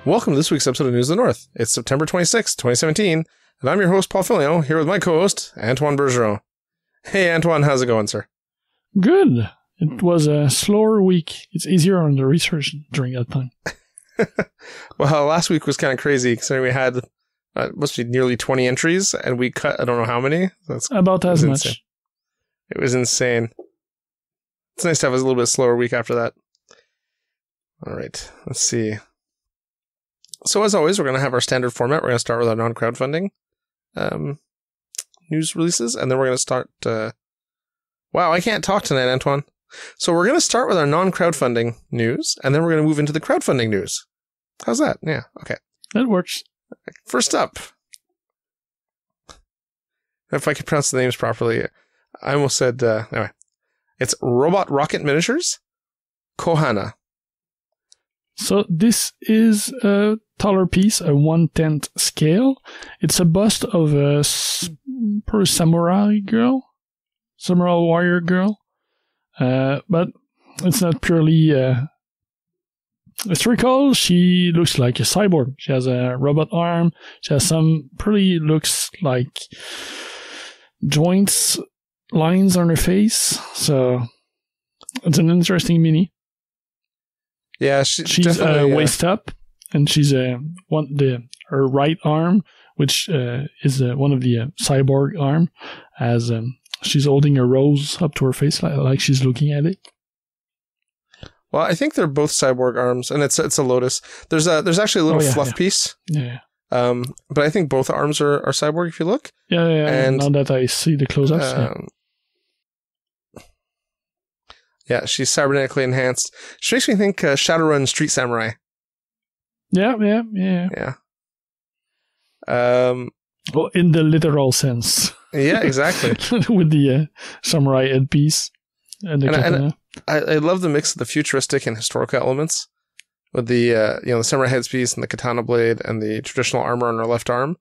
Welcome to this week's episode of News of the North. It's September 26th, 2017, and I'm your host, Paul Filio, here with my co-host, Antoine Bergeron. Hey, Antoine, how's it going, sir? Good. It was a slower week. It's easier on the research during that time. Well, last week was kind of crazy, considering we had, must be nearly 20 entries, and we cut, I don't know how many. That's about as much. Insane. It was insane. It's nice to have a little bit slower week after that. All right, let's see. So as always, we're going to have our standard format. We're going to start with our non-crowdfunding news releases, and then we're going to start... Wow, I can't talk tonight, Antoine. So we're going to start with our non-crowdfunding news, and then we're going to move into the crowdfunding news. How's that? Yeah, okay. That works. First up, if I could pronounce the names properly, I almost said, anyway, it's RobotRocket Miniatures, Kohana. So this is a taller piece, a 1/10 scale. It's a bust of a samurai warrior girl, but it's not purely historical. She looks like a cyborg. She has a robot arm. She has some pretty looks like joints, lines on her face. So it's an interesting Yeah, she's waist up, and she's her right arm, which is one of the cyborg arm, as she's holding a rose up to her face, like she's looking at it. Well, I think they're both cyborg arms, and it's a lotus. There's actually a little fluff piece. Yeah. But I think both arms are cyborg if you look. Yeah. And now that I see the close-ups. Yeah, she's cybernetically enhanced. She makes me think Shadowrun Street Samurai. Yeah. Well, in the literal sense. Yeah, exactly. With the samurai headpiece and the katana. I love the mix of the futuristic and historical elements with the the samurai headpiece and the katana blade and the traditional armor on her left arm,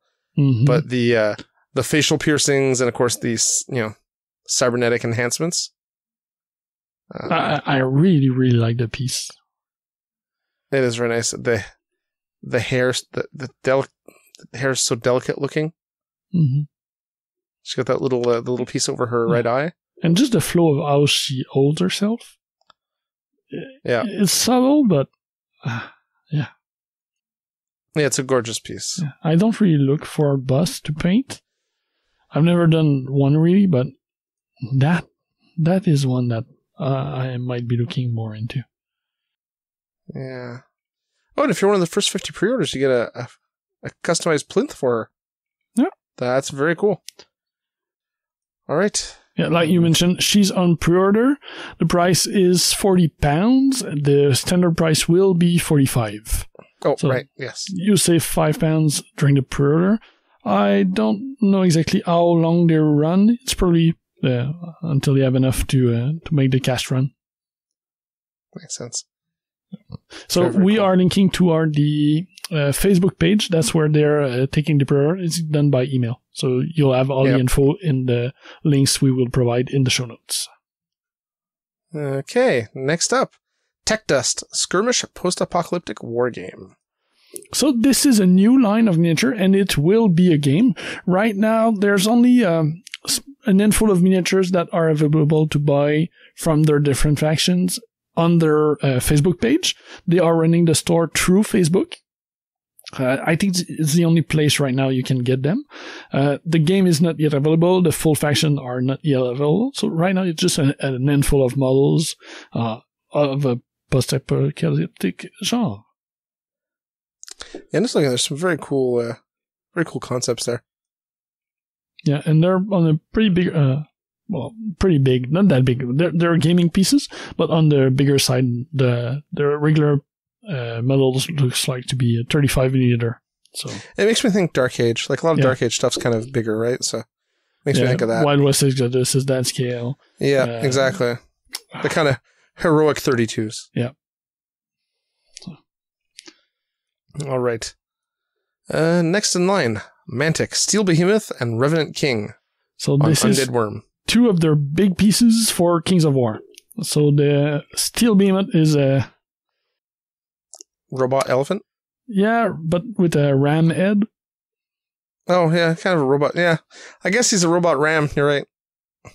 but the facial piercings and of course these cybernetic enhancements. I really, really like the piece. It is very nice. The hair, the hair is so delicate looking. Mm-hmm. She's got that little the little piece over her right eye, and just the flow of how she holds herself. Yeah, it's subtle, but yeah, it's a gorgeous piece. Yeah. I don't really look for a bust to paint. I've never done one really, but that is one that I might be looking more into. Yeah. Oh, and if you're one of the first 50 pre-orders, you get a customized plinth for her. Yeah. That's very cool. All right. Yeah, like you mentioned, she's on pre-order. The price is £40. The standard price will be $45. Oh, so right. Yes. You save £5 during the pre-order. I don't know exactly how long they run. It's probably... until you have enough to make the cast run. Makes sense. So we are linking to the Facebook page. That's where they're taking the pre-order. It's done by email. So you'll have all the info in the links we will provide in the show notes. Okay, next up. TechDusk, skirmish post-apocalyptic wargame. So this is a new line of miniature, and it will be a game. Right now, there's only... a handful of miniatures that are available to buy from their different factions on their Facebook page. They are running the store through Facebook. I think it's the only place right now you can get them. The game is not yet available. The full faction are not yet available. So right now it's just a handful of models of a post-apocalyptic genre. Yeah, just looking, there's some very cool concepts there. Yeah, and they're on a pretty big, pretty big, not that big. They're gaming pieces, but on the bigger side, the regular models looks like to be a 35mm. So it makes me think Dark Age. Like a lot of Dark Age stuff's kind of bigger, right? So makes me think of that. Wild West Exodus is that scale. Yeah, exactly. The kind of heroic 32s. Yeah. All right. Next in line. Mantic, Steel Behemoth, and Revenant King. So this Undead is Wyrm. Two of their big pieces for Kings of War. So the Steel Behemoth is a robot elephant. Yeah, but with a ram head. Oh, yeah, kind of a robot. Yeah, I guess he's a robot ram. You're right.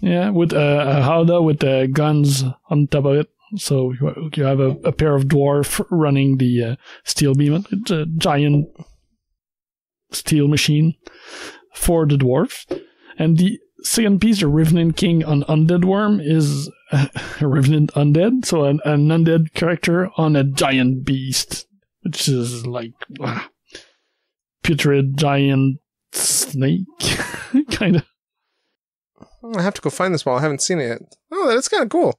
Yeah, with a howdah with guns on top of it. So you have a pair of dwarf running the steel behemoth. It's a giant steel machine for the dwarf. And the second piece, the Revenant King on Undead Wyrm, is a Revenant Undead. So an undead character on a giant beast, which is like putrid giant snake, kind of. I have to go find this model. I haven't seen it yet. Oh, that's kind of cool.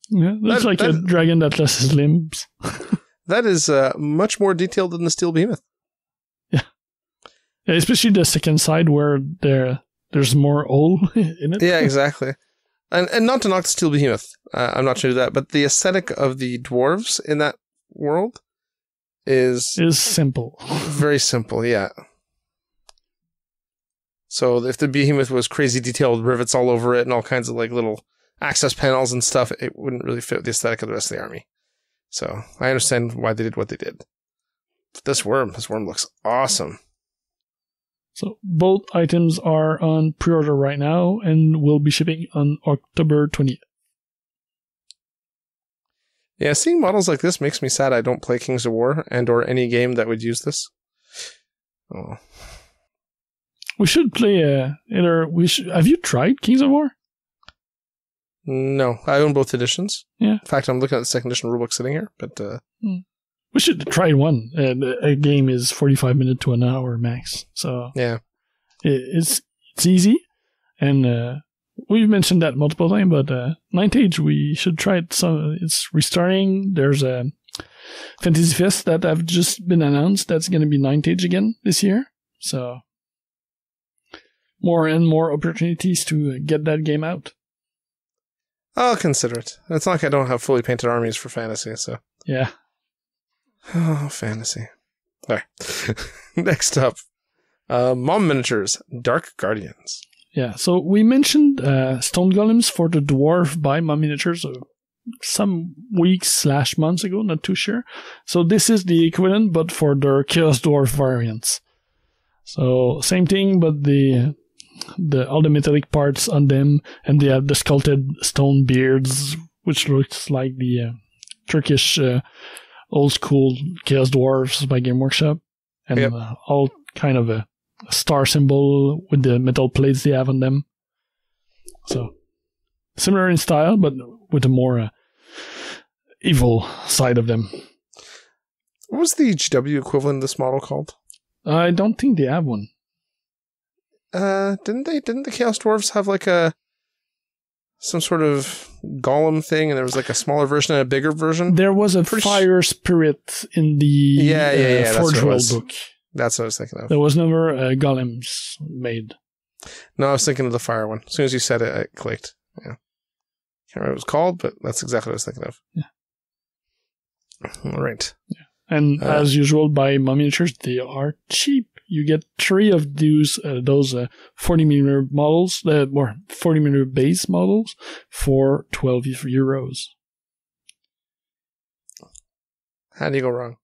Yeah, that's like a dragon that lost his limbs. That is much more detailed than the steel behemoth. Yeah, especially the second side where there's more hole in it. Yeah, exactly. And not to knock the steel behemoth. I'm not sure that, but the aesthetic of the dwarves in that world is simple. Very simple, yeah. So if the behemoth was crazy detailed rivets all over it and all kinds of like little access panels and stuff, it wouldn't really fit the aesthetic of the rest of the army. So I understand why they did what they did. But this worm looks awesome. So both items are on pre-order right now and will be shipping on October 20th. Yeah, seeing models like this makes me sad I don't play Kings of War and or any game that would use this. Oh. We should play have you tried Kings of War? No, I own both editions. Yeah. In fact, I'm looking at the second edition rulebook sitting here, but we should try one. A game is 45 minutes to an hour max. So yeah. It's easy, and we've mentioned that multiple times, but Ninth Age, we should try it. So it's restarting. There's a Fantasy Fest that have just been announced that's going to be Ninth Age again this year. So more and more opportunities to get that game out. I'll consider it. It's not like I don't have fully painted armies for fantasy, so. Yeah. Oh, fantasy. All right. Next up, Mom Miniatures, Dark Guardians. Yeah, so we mentioned stone golems for the dwarf by Mom Miniatures some weeks/months ago, not too sure. So this is the equivalent, but for their Chaos Dwarf variants. So same thing, but all the metallic parts on them, and they have the sculpted stone beards, which looks like the Turkish old school Chaos Dwarfs by Game Workshop, and all kind of a star symbol with the metal plates they have on them. So similar in style, but with a more evil side of them. What was the GW equivalent of this model called? I don't think they have one. Didn't the Chaos Dwarves have like some sort of golem thing, and there was like a smaller version and a bigger version? There was a fire spirit in the Forge World book. That's what I was thinking of. There was never golems made. No, I was thinking of the fire one. As soon as you said it, it clicked. Yeah. Can't remember what it was called, but that's exactly what I was thinking of. Yeah. All right. Yeah. And as usual, by Mom Miniatures, they are cheap. You get 3 of those 40mm models, or 40mm base models, for €12. How do you go wrong?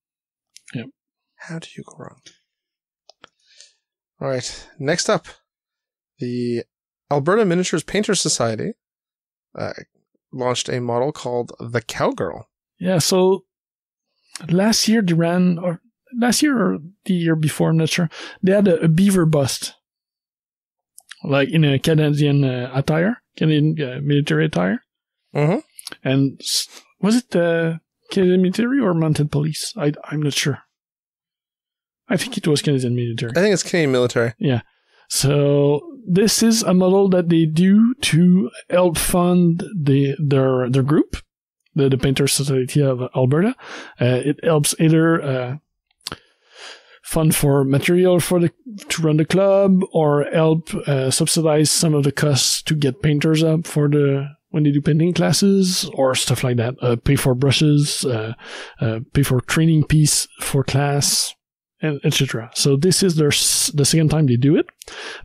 Yep. How do you go wrong? All right. Next up, the Alberta Miniatures Painters Society launched a model called the Cowgirl. Yeah, so last year or the year before, I'm not sure, they had a beaver bust, like in a Canadian Canadian military attire. Mm-hmm. And was it the Canadian military or mounted police? I'm not sure. I think it was Canadian military. I think it's Canadian military. Yeah. So this is a model that they do to help fund their group, the Painter Society of Alberta. It helps either fund for material to run the club, or help subsidize some of the costs to get painters up when they do painting classes or stuff like that. Pay for brushes, pay for training piece for class, and etc. So this is the second time they do it.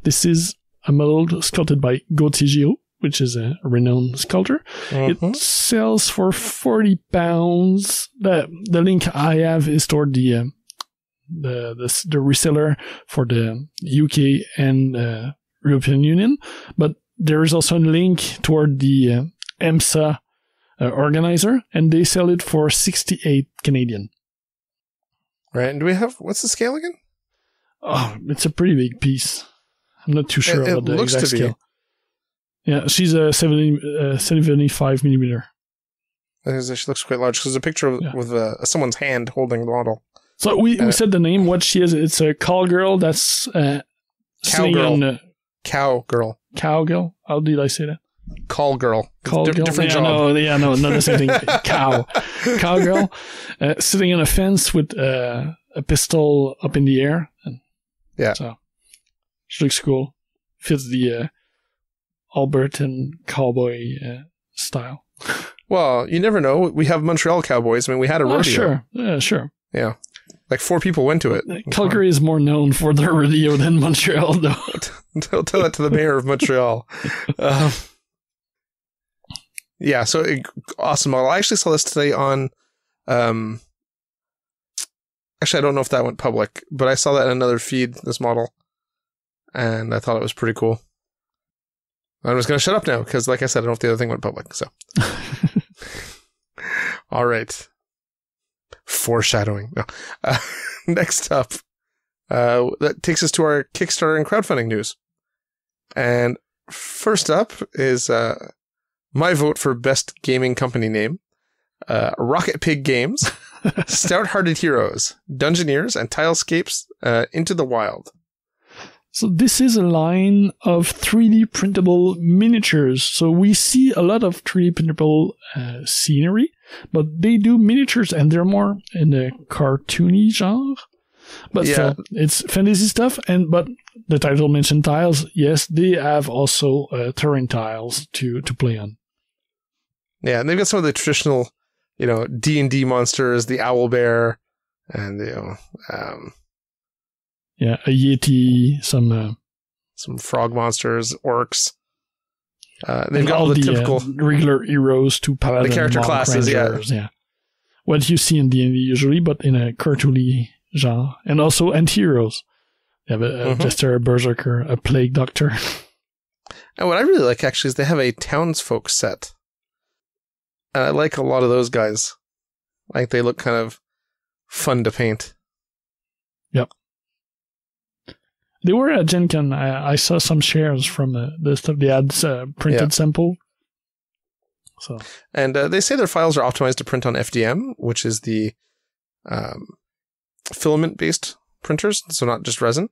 This is a model sculpted by Gauthier, which is a renowned sculptor. Mm-hmm. It sells for £40. The link I have is toward the the reseller for the UK and European Union, but there is also a link toward the AMPSA organizer, and they sell it for 68 Canadian. Right, and do we have, what's the scale again? Oh, it's a pretty big piece. I'm not too sure about the exact scale. Yeah, she's a 75 millimeter. She looks quite large, because there's a picture with someone's hand holding the model. So we said the name, what she is. It's a cowgirl that's Cowgirl. Cowgirl. Cowgirl? How did I say that? Call-girl. Different job. No, not the same thing. Cowgirl. Sitting on a fence with a pistol up in the air. Yeah. So, she looks cool. Fits the Albertan cowboy style. Well, you never know. We have Montreal Cowboys. I mean, we had a rodeo. Sure. Yeah, sure. Yeah. Like 4 people went to it. Calgary is more known for their rodeo than Montreal, though. Tell that to the mayor of Montreal. Yeah, so awesome model. I actually saw this today on... actually, I don't know if that went public, but I saw that in another feed, this model. And I thought it was pretty cool. I'm just going to shut up now, because like I said, I don't know if the other thing went public, so... All right. Foreshadowing. No. Next up, that takes us to our Kickstarter and crowdfunding news. And first up is my vote for best gaming company name, Rocket Pig Games, Stout-Hearted Heroes, Dungeoneers, and TileScape's Into the Wild. So this is a line of 3D printable miniatures. So we see a lot of 3D printable scenery, but they do miniatures and they're more in the cartoony genre. But it's fantasy stuff. But the title mentioned tiles. Yes, they have also terrain tiles to play on. Yeah, and they've got some of the traditional, D&D monsters, the owl bear, and a Yeti, some frog monsters, orcs. They've got all the typical regular heroes to paladin, the character classes, yeah. What you see in D&D usually, but in a cartoony genre, and also anti-heroes. They have a jester, a berserker, a plague doctor. And what I really like actually is they have a townsfolk set. And I like a lot of those guys. Like they look kind of fun to paint. Yep. They were at Gen Con. I saw some shares from the stuff. They had printed sample. So, and they say their files are optimized to print on FDM, which is the filament-based printers, so not just resin.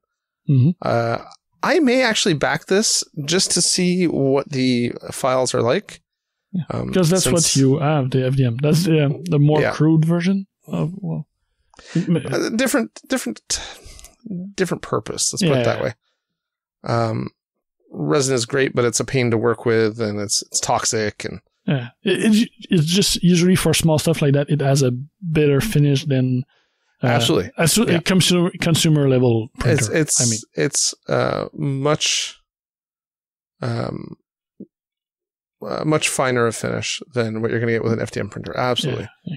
Mm-hmm. I may actually back this just to see what the files are like. Because that's what you have, the FDM. That's the more crude version of different purpose. Let's put it that way. Resin is great, but it's a pain to work with, and it's toxic. And it's just usually for small stuff like that. It has a better finish than absolutely a consumer level printer. It's much finer a finish than what you're going to get with an FDM printer. Absolutely. Yeah,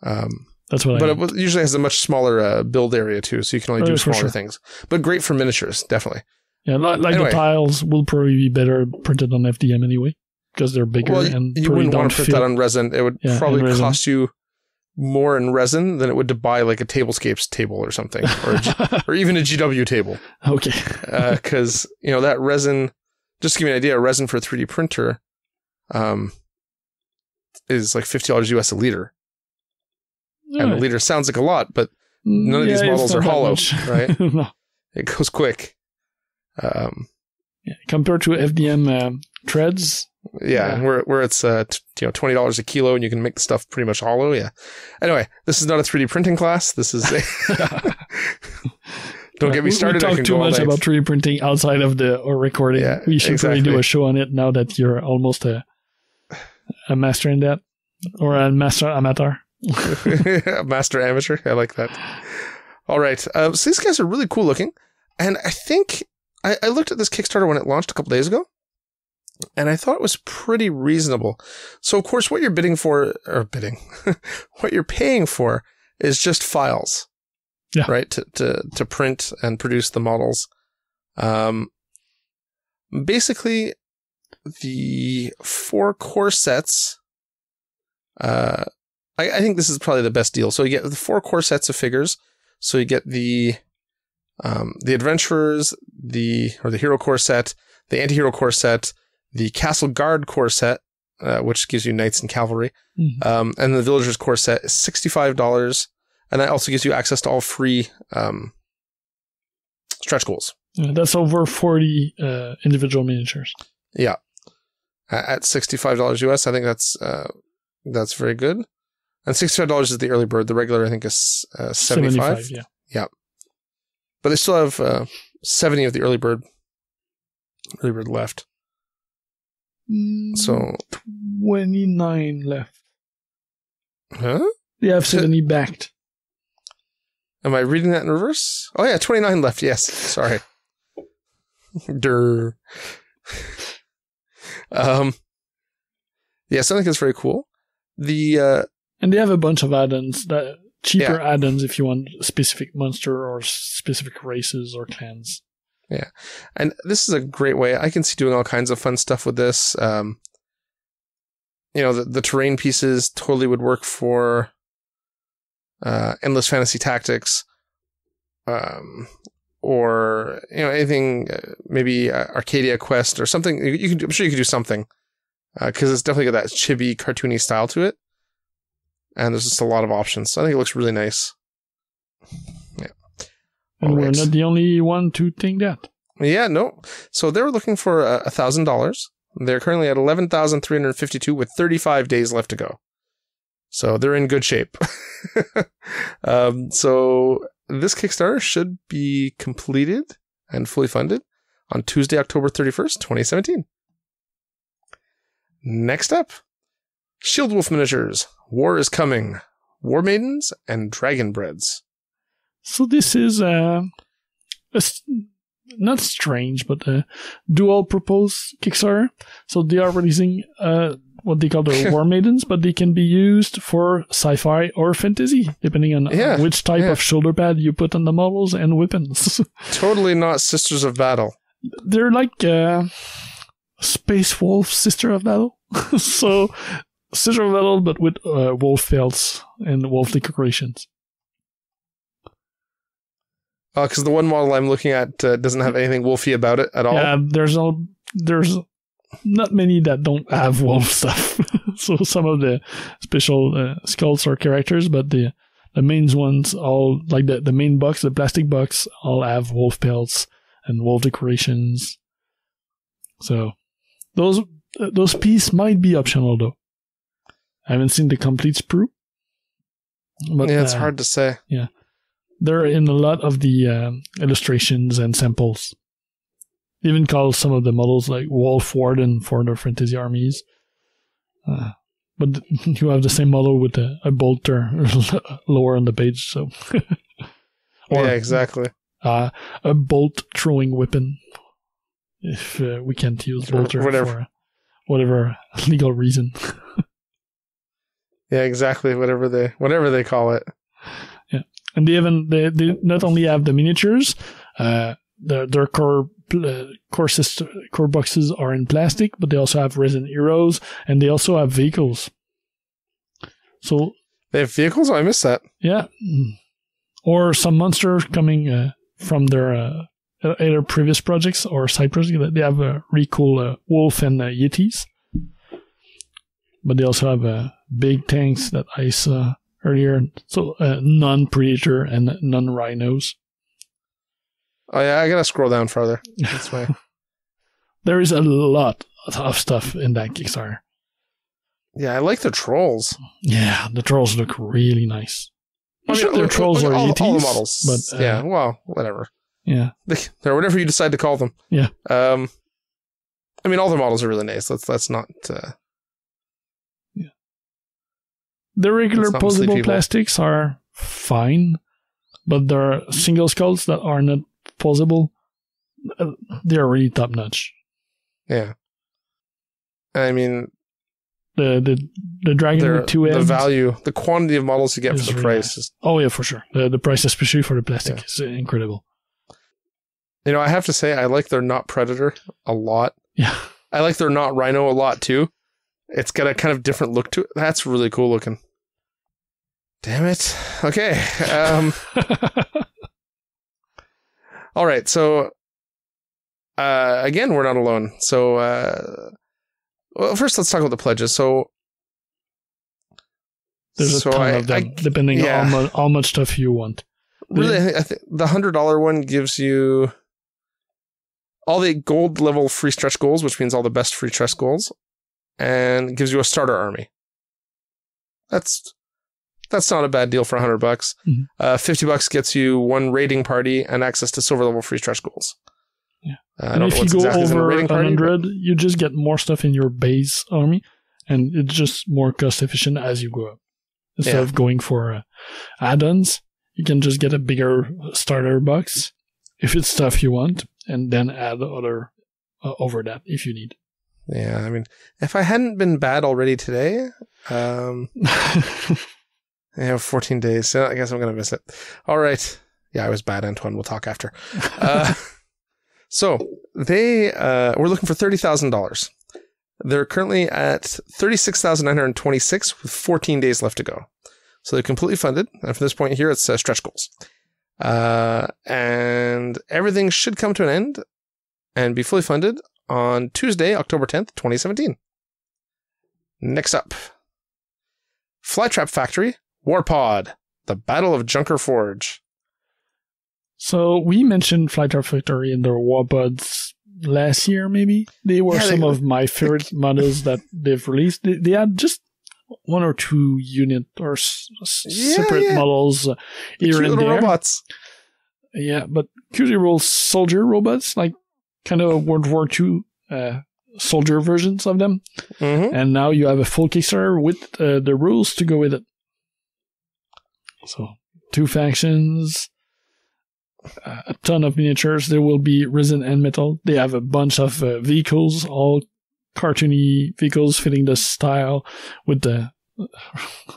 okay. That's what it usually has a much smaller build area too, so you can only do smaller things. But great for miniatures, definitely. Yeah, anyway, the tiles will probably be better printed on FDM anyway, because they're bigger and you wouldn't want to print that on resin. It would probably cost you more in resin than it would to buy like a TableScapes table or something, or even a GW table. Okay. Because that resin, just to give you an idea, a resin for a 3D printer is like $50 US a liter. And a liter sounds like a lot, but none of these models are hollow, right? No. It goes quick. Compared to FDM threads. Where it's $20 a kilo and you can make the stuff pretty much hollow. Yeah. Anyway, this is not a 3D printing class. This is don't get me started. We talk too much about 3D printing outside of the recording. Yeah, we should probably do a show on it now that you're almost a master in that, or a master amateur. Master amateur. I like that. All right. So these guys are really cool looking. And I think I looked at this Kickstarter when it launched a couple days ago, and I thought it was pretty reasonable. So, of course, what you're what you're paying for is just files. right? To print and produce the models. Basically, the 4 core sets. I think this is probably the best deal. So you get the 4 core sets of figures. So you get the adventurers, the hero core set, the anti-hero core set, the castle guard core set, which gives you knights and cavalry, and the villagers core set is $65, and that also gives you access to all free stretch goals. Yeah, that's over 40 individual miniatures. Yeah, at $65 US, I think that's very good. And $65 is the early bird. The regular, I think, is 75. Yeah. But they still have 70 of the early bird left. So 29 left. Huh? They have 70 backed. Am I reading that in reverse? Oh yeah, 29 left. Yes. Sorry. Durr. Yeah, so I think it's very cool. And they have a bunch of add-ons, cheaper add-ons if you want a specific monster or specific races or clans. Yeah. And this is a great way. I can see doing all kinds of fun stuff with this. The terrain pieces totally would work for Endless Fantasy Tactics. Or anything, maybe Arcadia Quest or something. I'm sure you could do something. Because it's definitely got that chibi, cartoony style to it. And there's just a lot of options. So I think it looks really nice. Yeah. And we're not the only one to think that. Yeah, no. So they were looking for $1,000. They're currently at 11,352 with 35 days left to go. So they're in good shape. So this Kickstarter should be completed and fully funded on Tuesday, October 31st, 2017. Next up, Shieldwolf Miniatures. War is Coming. Warmaidens and Dragonbreds. So this is not strange, but a dual propose Kickstarter. So they are releasing what they call the Warmaidens, but they can be used for sci-fi or fantasy, depending on which type of shoulder pad you put on the models and weapons. Totally not Sisters of Battle. They're like Space Wolf Sister of Battle. So Sister of Battle, but with wolf pelts and wolf decorations. Because the one model I'm looking at doesn't have anything wolfy about it at all. Yeah, there's not many that don't have wolf stuff. So some of the special skulls are characters, but the main ones all, like the main box, the plastic box, all have wolf pelts and wolf decorations. So those pieces might be optional though. I haven't seen the complete sprue. But, yeah, it's hard to say. Yeah. They're in a lot of the illustrations and samples. They even call some of the models like Wolf Warden for their fantasy armies. But you have the same model with a bolter lower on the page. So, yeah, exactly. A bolt throwing weapon. If we can't use bolter for whatever legal reason. Yeah, exactly. Whatever they call it. Yeah, and they not only have the miniatures, their core boxes are in plastic, but they also have resin heroes, and they also have vehicles. So they have vehicles? Oh, I missed that. Yeah, or some monsters coming from their either previous projects or side projects. They have a really cool wolf and yetis, but they also have big tanks that I saw earlier. So non-predator and non-rhinos. Oh yeah, I gotta scroll down further. That's why. There is a lot of stuff in that Kickstarter. Yeah, I like the trolls. Yeah, the trolls look really nice. I'm sure they're trolls or yetis, all the models. But yeah, well, whatever. Yeah, they're whatever you decide to call them. Yeah. I mean, all the models are really nice. Let's not. Yeah. The regular posable plastics are fine, but there are single skulls that are not posable. They're really top notch. Yeah. I mean, The dragon with 2 heads. The value, the quantity of models you get for the price. Is, yeah, for sure. The price, especially for the plastic, is incredible. You know, I have to say, I like their Not Predator a lot. Yeah. I like their Not Rhino a lot, too. It's got a kind of different look to it. That's really cool looking. Damn it. Okay. All right. So, again, we're not alone. So, well, first let's talk about the pledges. So, there's a ton of them, depending on how much stuff you want. Really, I think the $100 one gives you all the gold level free stretch goals, which means all the best free stretch goals, and gives you a starter army. That's not a bad deal for $100. Mm-hmm. $50 gets you one raiding party and access to silver level free stretch goals. Yeah. And if you go over 100, you just get more stuff in your base army, and it's just more cost efficient as you go up. Instead of going for add-ons, you can just get a bigger starter box if it's stuff you want, and then add other over that if you need. Yeah, I mean, if I hadn't been bad already today, I have 14 days, so I guess I'm going to miss it. All right. Yeah, I was bad, Antoine. We'll talk after. So they were looking for $30,000. They're currently at $36,926 with 14 days left to go. So they're completely funded. And from this point here, it's stretch goals. And everything should come to an end and be fully funded on Tuesday, October 10th, 2017. Next up, Flytrap Factory, WARPOD, the Battle of Junker Forge. So we mentioned Flytrap Factory in their WARPODs last year, maybe. They were some of my favorite models that they've released. They had just one or two unit or separate models here and there. Robots. Yeah, but cutely rolled soldier robots, like kind of World War II soldier versions of them. Mm-hmm. And now you have a full Kickstarter with the rules to go with it. So, 2 factions, a ton of miniatures. There will be resin and metal. They have a bunch of vehicles, all cartoony vehicles fitting the style with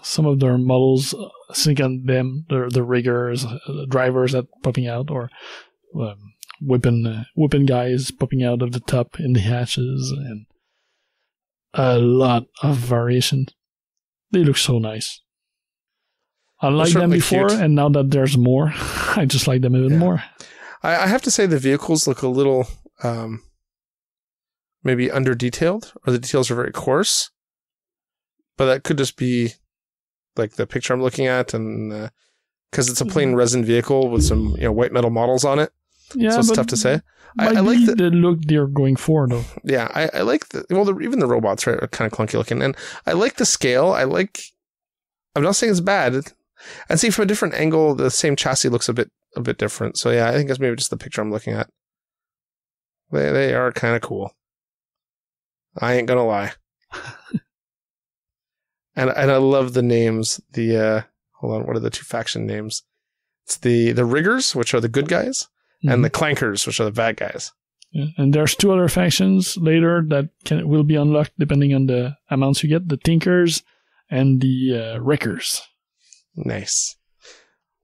some of their models sync on them, the riggers, the drivers that popping out, or whipping guys popping out of the top in the hatches, and a lot of variation. They look so nice. I liked them before, cute. And now that there's more, I just like them even more. I have to say the vehicles look a little maybe under-detailed, or the details are very coarse. But that could just be like the picture I'm looking at, and because it's a plain resin vehicle with some white metal models on it. Yeah, so it's tough to say. I like the look they're going for, though. Yeah, I like even the robots, right, are kind of clunky looking, and I like the scale. I'm not saying it's bad. And see, from a different angle, the same chassis looks a bit different. So yeah, I think that's maybe just the picture I'm looking at. They are kind of cool. I ain't gonna lie. and I love the names. Hold on, what are the 2 faction names? It's the riggers, which are the good guys, and the clankers, which are the bad guys. Yeah, and there's 2 other factions later that will be unlocked depending on the amounts you get: the Tinkers and the Wreckers. Nice.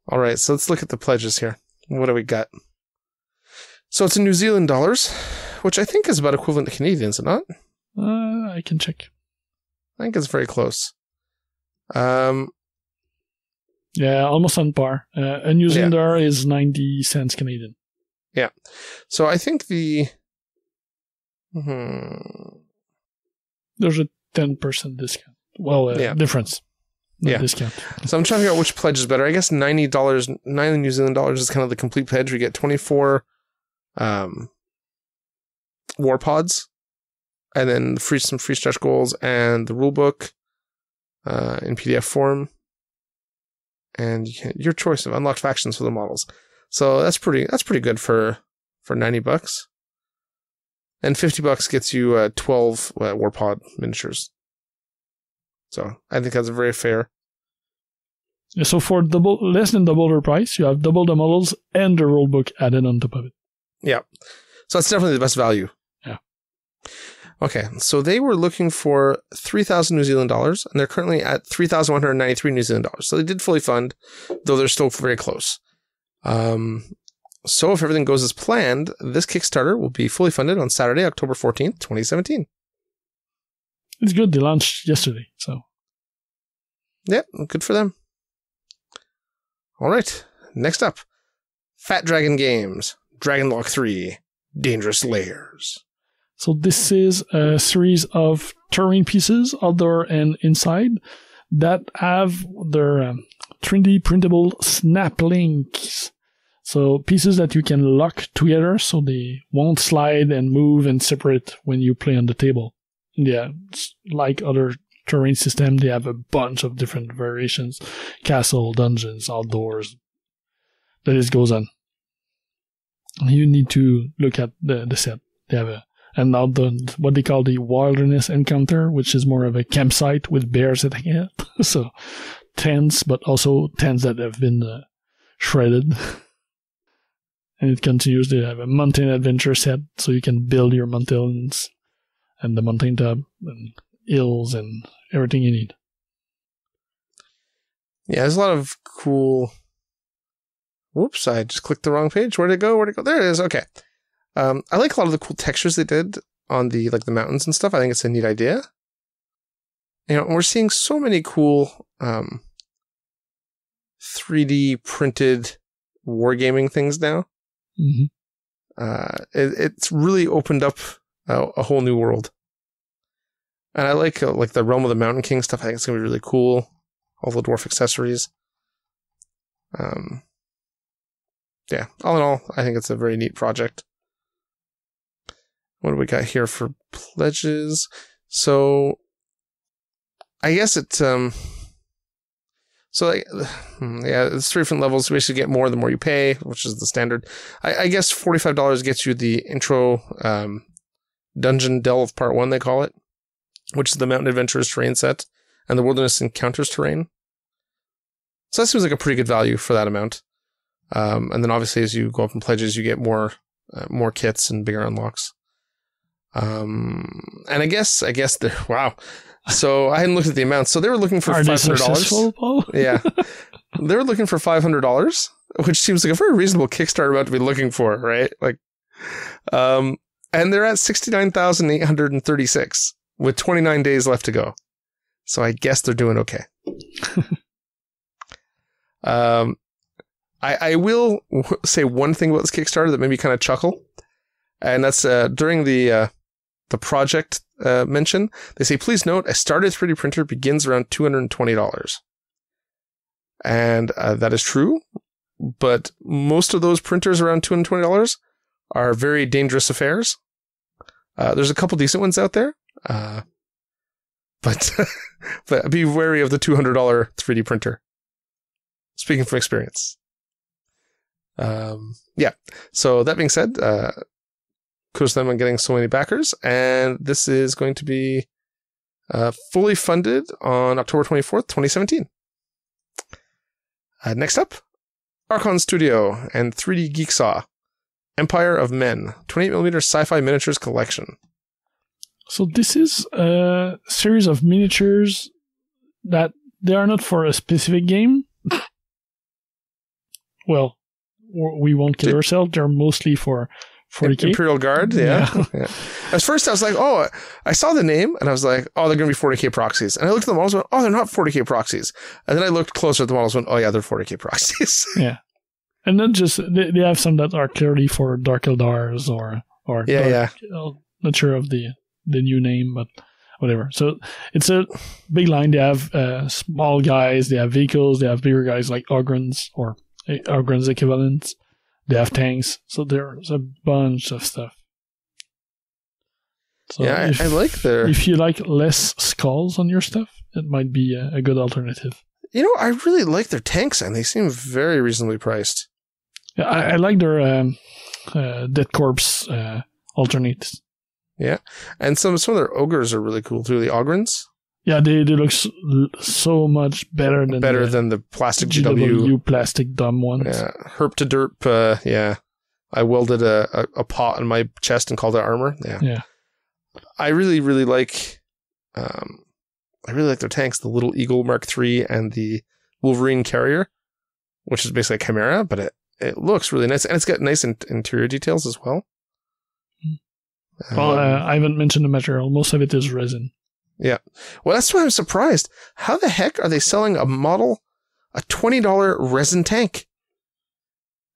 All right, so let's look at the pledges here. What do we got? So it's in New Zealand dollars, which I think is about equivalent to Canadian, is it not? I can check. I think it's very close. Yeah, almost on par. A New Zealand dollar is 90 cents Canadian. Yeah. So I think there's a 10% discount. Well, difference. Discount. So I'm trying to figure out which pledge is better. I guess $90, 90 New Zealand dollars is kind of the complete pledge. We get 24 warpods, and then some free stretch goals and the rule book in PDF form, and your choice of unlocked factions for the models. So that's pretty good for $90, and $50 gets you 12 warpod miniatures. So I think that's very fair. Yeah, so for less than double the price, you have double the models and the rulebook added on top of it. Yeah. So that's definitely the best value. Yeah. Okay, so they were looking for 3,000 New Zealand dollars, and they're currently at 3,193 New Zealand dollars. So they did fully fund, though they're still very close. So if everything goes as planned, this Kickstarter will be fully funded on Saturday, October 14th, 2017. It's good. They launched yesterday, so. Yep, good for them. All right, next up. Fat Dragon Games, DRAGONLOCK 3, Dangerous Lairs. So this is a series of terrain pieces, outdoor and inside, that have their 3D printable snap links. So pieces that you can lock together so they won't slide and move and separate when you play on the table. Yeah, like other terrain system, they have a bunch of different variations. Castle, dungeons, outdoors. The list goes on. You need to look at the set. They have and now what they call the wilderness encounter, which is more of a campsite with bears attacking it. So tents, but also tents that have been shredded. And it continues to have a mountain adventure set, so you can build your mountains and the mountain top and hills and everything you need. Yeah, there's a lot of cool... Whoops, I just clicked the wrong page. Where'd it go? There it is. Okay. I like a lot of the cool textures they did on the mountains and stuff. I think it's a neat idea. You know, we're seeing so many cool 3D printed wargaming things now. Mm-hmm. It's really opened up a whole new world. And I like the Realm of the Mountain King stuff. I think it's going to be really cool. All the dwarf accessories. Yeah, all in all, I think it's a very neat project. What do we got here for pledges? So, I guess it's yeah, it's 3 different levels. You basically get more the more you pay, which is the standard. I guess $45 gets you the intro dungeon delve part 1, they call it, which is the Mountain Adventurers terrain set and the Wilderness Encounters terrain. So that seems like a pretty good value for that amount. And then obviously as you go up in pledges, you get more kits and bigger unlocks. And I guess they're, wow. So I hadn't looked at the amounts. So they were looking for $500. Yeah. They were looking for $500, which seems like a very reasonable Kickstarter amount to be looking for, right? Like, and they're at 69,836 with 29 days left to go. So I guess they're doing okay. I will say one thing about this Kickstarter that made me kind of chuckle, and that's during the project mention, they say, please note, a starter 3D printer begins around $220. And that is true, but most of those printers around $220 are very dangerous affairs. There's a couple decent ones out there, but be wary of the $200 3D printer. Speaking from experience. Yeah. So that being said, kudos to them on getting so many backers, and this is going to be fully funded on October 24th, 2017. Next up, Archon Studio and 3D GeekSaw, Empire of Men, 28mm Sci-Fi Miniatures Collection. So this is a series of miniatures that they are not for a specific game. Well, we won't kid ourselves. They're mostly for 40K. Imperial Guard, yeah. Yeah. At first, I was like, oh, I saw the name, and I was like, oh, they're going to be 40K proxies. And I looked at the models and went, oh, they're not 40K proxies. And then I looked closer at the models and went, oh, yeah, they're 40K proxies. Yeah. And then just, they have some that are clearly for Dark Eldars or yeah. Not sure of the new name, but whatever. So it's a big line. They have small guys, they have vehicles, they have bigger guys like Ogrons or Ogrons equivalents. They have tanks. So there's a bunch of stuff. So yeah, I like their... If you like less skulls on your stuff, it might be a good alternative. You know, I really like their tanks, and they seem very reasonably priced. Yeah, I like their Dead Corpse alternates. Yeah, and some of their ogres are really cool too. The Ogrons. Yeah, they look so much better than the plastic GW plastic dumb ones. Yeah, herp to derp. Yeah, I welded a pot on my chest and called it armor. Yeah. I really, really like their tanks, the Little Eagle Mark III and the Wolverine Carrier, which is basically a Chimera, but it looks really nice, and it's got nice interior details as well. Well, I haven't mentioned the material. Most of it is resin. Yeah. Well, that's why I'm surprised. How the heck are they selling a $20 resin tank?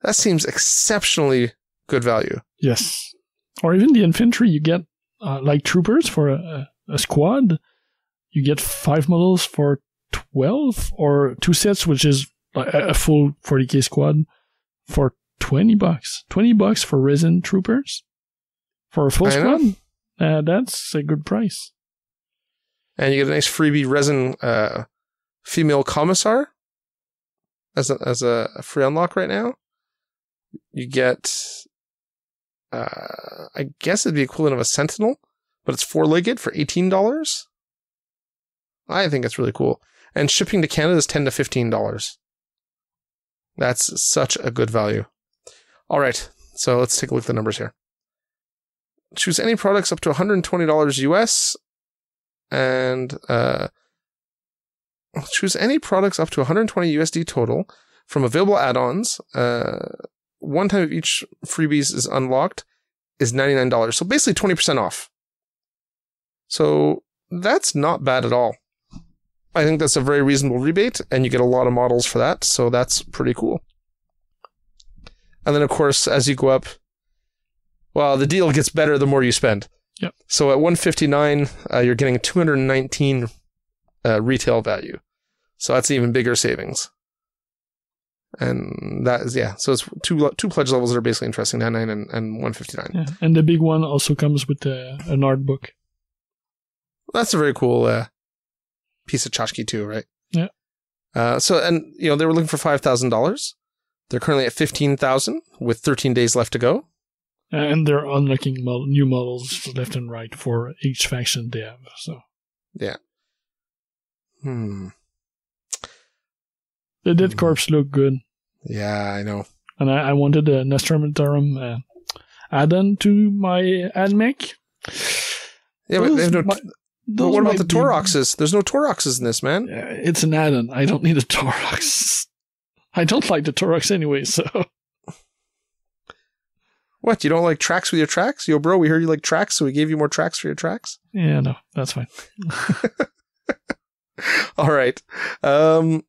That seems exceptionally good value. Yes. Or even the infantry, you get like troopers for a squad. You get 5 models for 12, or 2 sets, which is a full 40k squad for $20. $20 for resin troopers for a full squad. That's a good price. And you get a nice freebie resin female commissar as a free unlock right now. You get, I guess it'd be equivalent of a sentinel, but it's 4-legged for $18. I think it's really cool. And shipping to Canada is $10 to $15. That's such a good value. All right, so let's take a look at the numbers here. Choose any products up to $120 US, and choose any products up to 120 USD total from available add-ons. One time of each freebies is unlocked is $99. So basically 20% off. So that's not bad at all. I think that's a very reasonable rebate, and you get a lot of models for that, so that's pretty cool. And then, of course, as you go up, well, the deal gets better the more you spend. Yep. So at $159, you're getting $219 retail value. So that's even bigger savings. And that is, so it's two pledge levels that are basically interesting, 99 and 159. Yeah. And the big one also comes with an art book. That's a very cool piece of tchotchke too, right? Yeah. So, and, they were looking for $5,000. They're currently at $15,000 with 13 days left to go. And they're unlocking new models left and right for each faction they have. So. Yeah. The Dead Corpse look good. Yeah, I know. And I wanted a Nostramarum add-on to my AdMech. Yeah, but they have no... But what about the Toroxes? There's no Toroxes in this, man. It's an add-on. I don't need a Torox. I don't like the Torox anyway, so... What, you don't like tracks with your tracks? Yo, bro, we heard you like tracks, so we gave you more tracks for your tracks? Yeah, no, that's fine. All right. So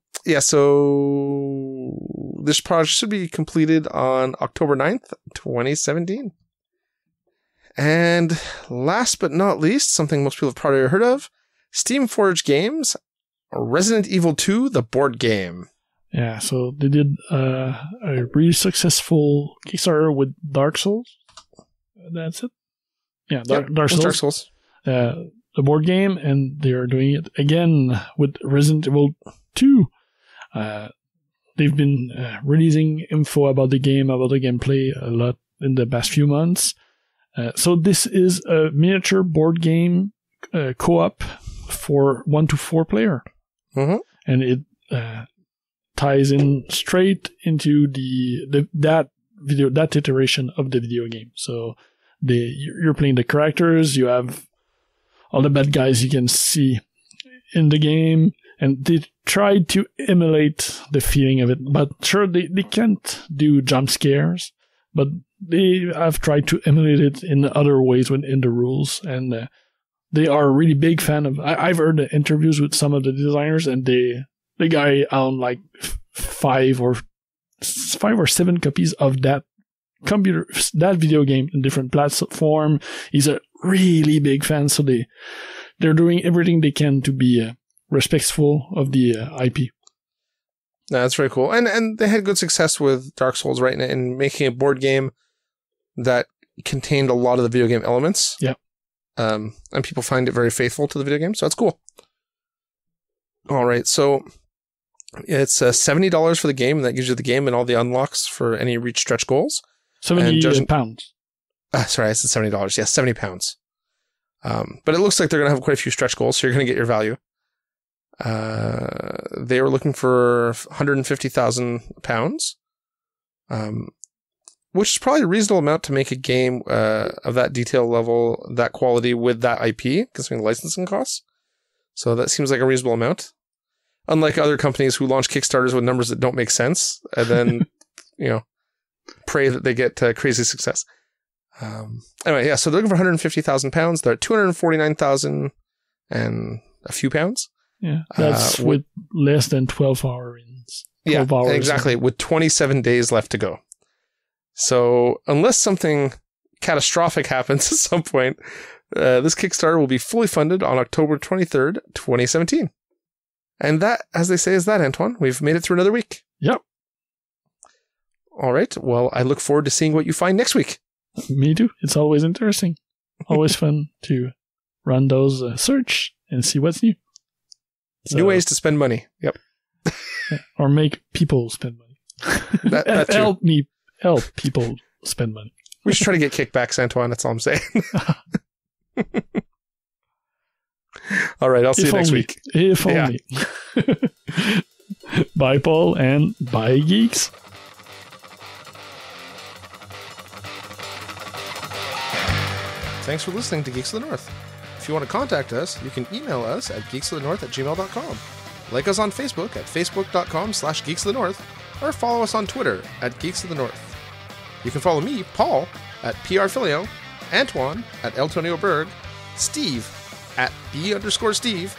this project should be completed on October 9th, 2017. And last but not least, something most people have probably heard of, Steamforged Games, Resident Evil 2, the board game. Yeah, so they did a really successful Kickstarter with Dark Souls. That's it. Yeah, Dark Souls. Dark Souls. The board game, and they are doing it again with Resident Evil 2. They've been releasing info about the game, about the gameplay a lot in the past few months. So this is a miniature board game co-op for 1 to 4 player. Mm-hmm. And it ties in straight into that iteration of the video game. So you're playing the characters, you have all the bad guys you can see in the game, and they tried to emulate the feeling of it. But sure, they can't do jump scares, but they have tried to emulate it in other ways in the rules, and they are a really big fan of... I've heard the interviews with some of the designers, and the guy owned like 5 or 7 copies of that video game in different platform. He's a really big fan, so they're doing everything they can to be respectful of the IP. No, that's very cool. And they had good success with Dark Souls, right, in making a board game that contained a lot of the video game elements. Yeah. And people find it very faithful to the video game, so that's cool. All right, so it's $70 for the game, and that gives you the game and all the unlocks for any reach stretch goals. £70. Sorry, I said $70. Yes, £70. But it looks like they're going to have quite a few stretch goals, so you're going to get your value. They were looking for £150,000, which is probably a reasonable amount to make a game of that detail level, that quality with that IP, considering the licensing costs. So that seems like a reasonable amount. Unlike other companies who launch Kickstarters with numbers that don't make sense, and then, pray that they get crazy success. Anyway, yeah, so they're looking for £150,000. They're at 249,000 and a few pounds. Yeah, that's with less than 12 hours. Yeah, exactly, with 27 days left to go. So unless something catastrophic happens at some point, this Kickstarter will be fully funded on October 23rd, 2017. And that, as they say, is that, Antoine. We've made it through another week. Yep. All right. Well, I look forward to seeing what you find next week. Me too. It's always interesting. Always fun to run those search and see what's new. So, new ways to spend money. Yep. Or make people spend money. That help people spend money. We should try to get kickbacks, Antoine. That's all I'm saying. All right. I'll see you next week. If only. Bye, Paul, and bye, geeks. Thanks for listening to Geeks of the North. If you want to contact us, you can email us at geeksofthenorth@gmail.com. Like us on Facebook at facebook.com/geeksofthenorth, or follow us on Twitter at Geeks of the North. You can follow me, Paul, at PRFilio, Antoine at Eltonio Berg, Steve at B_Steve,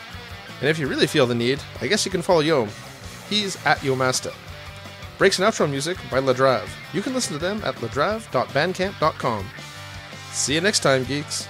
and if you really feel the need, I guess you can follow Yom. He's at Yomasta. Breaks and outro music by Ladrav. You can listen to them at ladrav.bandcamp.com. See you next time, geeks.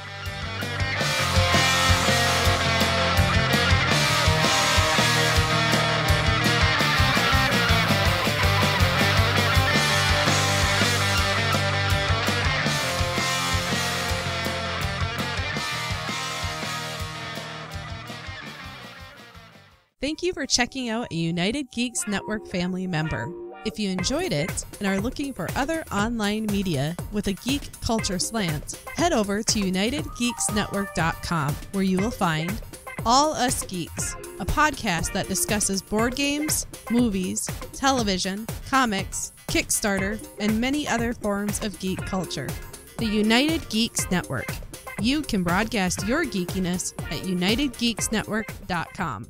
Thank you for checking out a United Geeks Network family member. If you enjoyed it and are looking for other online media with a geek culture slant, head over to UnitedGeeksNetwork.com, where you will find All Us Geeks, a podcast that discusses board games, movies, television, comics, Kickstarter, and many other forms of geek culture. The United Geeks Network. You can broadcast your geekiness at UnitedGeeksNetwork.com.